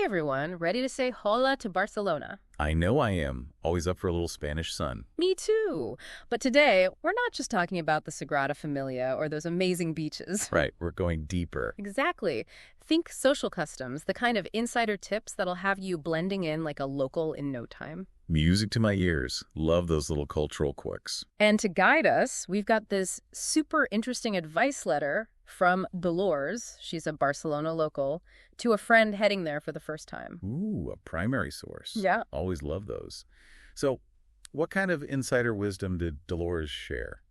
Hey everyone, ready to say hola to Barcelona? I know I am. Always up for a little Spanish sun. Me too. But today, we're not just talking about the Sagrada Familia or those amazing beaches. Right, we're going deeper. Exactly. Think social customs, the kind of insider tips that'll have you blending in like a local in no time. Music to my ears. Love those little cultural quirks. And to guide us, we've got this super interesting advice letter from Dolors, she's a Barcelona local, to a friend heading there for the first time. Ooh, a primary source. Yeah. Always love those. So, what kind of insider wisdom did Dolores share?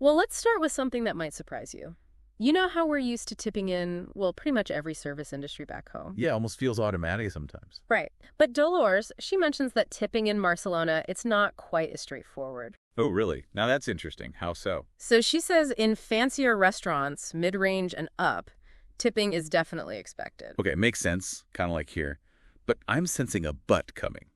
Well, let's start with something that might surprise you. You know how we're used to tipping in, well, pretty much every service industry back home? Yeah, almost feels automatic sometimes. Right. But Dolores, she mentions that tipping in Barcelona, it's not quite as straightforward. Oh, really? Now that's interesting. How so? So she says in fancier restaurants, mid-range and up, tipping is definitely expected. Okay, makes sense. Kind of like here. But I'm sensing a but coming.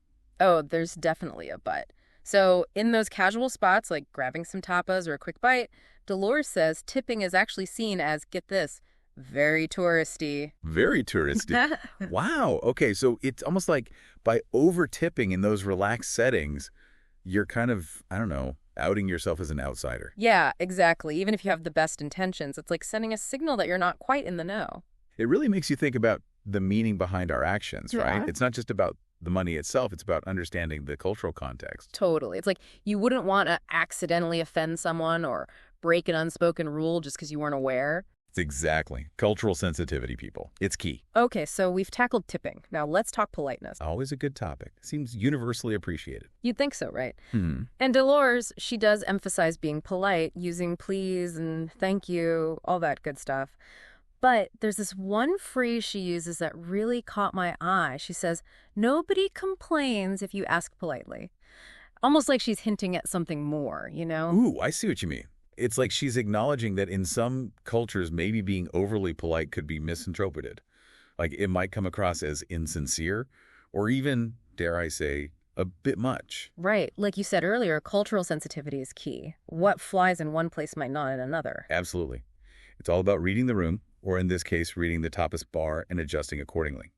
Oh, there's definitely a but. So in those casual spots, like grabbing some tapas or a quick bite, Dolores says tipping is actually seen as, get this, very touristy. Very touristy. Wow. Okay, so it's almost like by over-tipping in those relaxed settings, you're kind of, I don't know, outing yourself as an outsider. Yeah, exactly. Even if you have the best intentions, it's like sending a signal that you're not quite in the know. It really makes you think about the meaning behind our actions, right? Yeah. It's not just about the money itself. It's about understanding the cultural context. Totally. It's like you wouldn't want to accidentally offend someone or break an unspoken rule just because you weren't aware. It's exactly. Cultural sensitivity, people. It's key. Okay, so we've tackled tipping. Now let's talk politeness. Always a good topic. Seems universally appreciated. You'd think so, right? Hmm. And Dolores, she does emphasize being polite, using please and thank you, all that good stuff. But there's this one phrase she uses that really caught my eye. She says, nobody complains if you ask politely. Almost like she's hinting at something more, you know? Ooh, I see what you mean. It's like she's acknowledging that in some cultures, maybe being overly polite could be misinterpreted. Like it might come across as insincere or even, dare I say, a bit much. Right. Like you said earlier, cultural sensitivity is key. What flies in one place might not in another. Absolutely. It's all about reading the room, or in this case, reading the tapas bar and adjusting accordingly.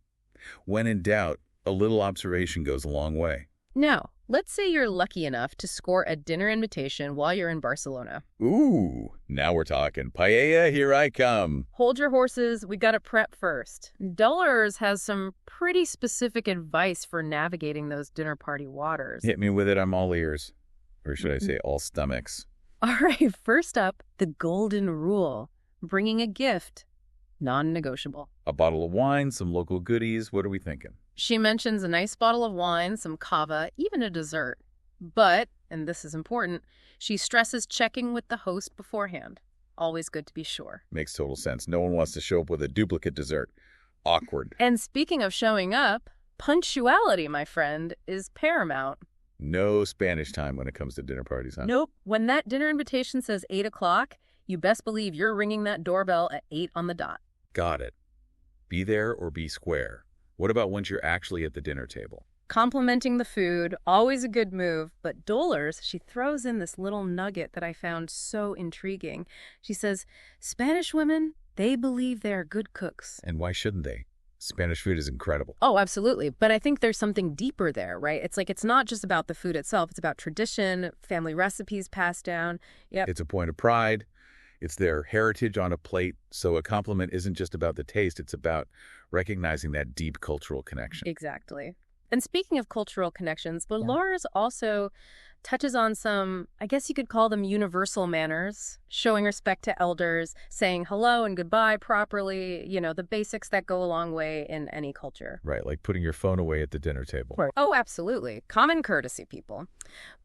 When in doubt, a little observation goes a long way. Now, let's say you're lucky enough to score a dinner invitation while you're in Barcelona. Ooh, now we're talking. Paella, here I come. Hold your horses, we gotta prep first. Dolors has some pretty specific advice for navigating those dinner party waters. Hit me with it, I'm all ears. Or should I say all stomachs? All right, first up, the golden rule. Bringing a gift. Non-negotiable. A bottle of wine, some local goodies, what are we thinking? She mentions a nice bottle of wine, some cava, even a dessert. But, and this is important, she stresses checking with the host beforehand. Always good to be sure. Makes total sense. No one wants to show up with a duplicate dessert. Awkward. And speaking of showing up, punctuality, my friend, is paramount. No Spanish time when it comes to dinner parties, huh? Nope. When that dinner invitation says 8 o'clock, you best believe you're ringing that doorbell at 8 on the dot. Got it. Be there or be square. What about once you're actually at the dinner table? Complimenting the food, always a good move, but Dolors, she throws in this little nugget that I found so intriguing. She says, Spanish women, they believe they are good cooks. And why shouldn't they? Spanish food is incredible. Oh, absolutely. But I think there's something deeper there, right? It's like it's not just about the food itself. It's about tradition, family recipes passed down. Yep. It's a point of pride. It's their heritage on a plate. So a compliment isn't just about the taste. It's about recognizing that deep cultural connection. Exactly. And speaking of cultural connections, Dolores also touches on some, I guess you could call them universal manners, showing respect to elders, saying hello and goodbye properly, you know, the basics that go a long way in any culture. Right, like putting your phone away at the dinner table. Right. Oh, absolutely. Common courtesy, people.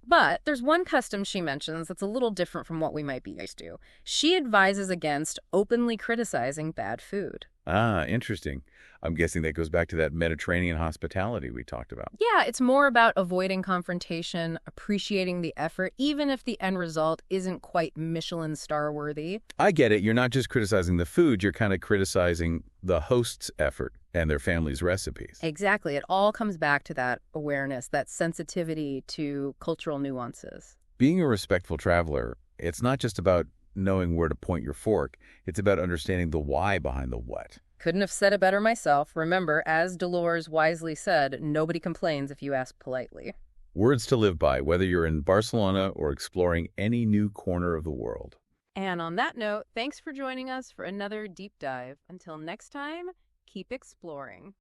But there's one custom she mentions that's a little different from what we might be used to. She advises against openly criticizing bad food. Ah, interesting. I'm guessing that goes back to that Mediterranean hospitality we talked about. Yeah, it's more about avoiding confrontation, appreciating the effort, even if the end result isn't quite Michelin star worthy. I get it. You're not just criticizing the food. You're kind of criticizing the host's effort and their family's recipes. Exactly. It all comes back to that awareness, that sensitivity to cultural nuances. Being a respectful traveler, it's not just about knowing where to point your fork. It's about understanding the why behind the what. Couldn't have said it better myself. Remember, as Dolores wisely said, nobody complains if you ask politely. Words to live by, whether you're in Barcelona or exploring any new corner of the world. And on that note, thanks for joining us for another deep dive. Until next time, keep exploring.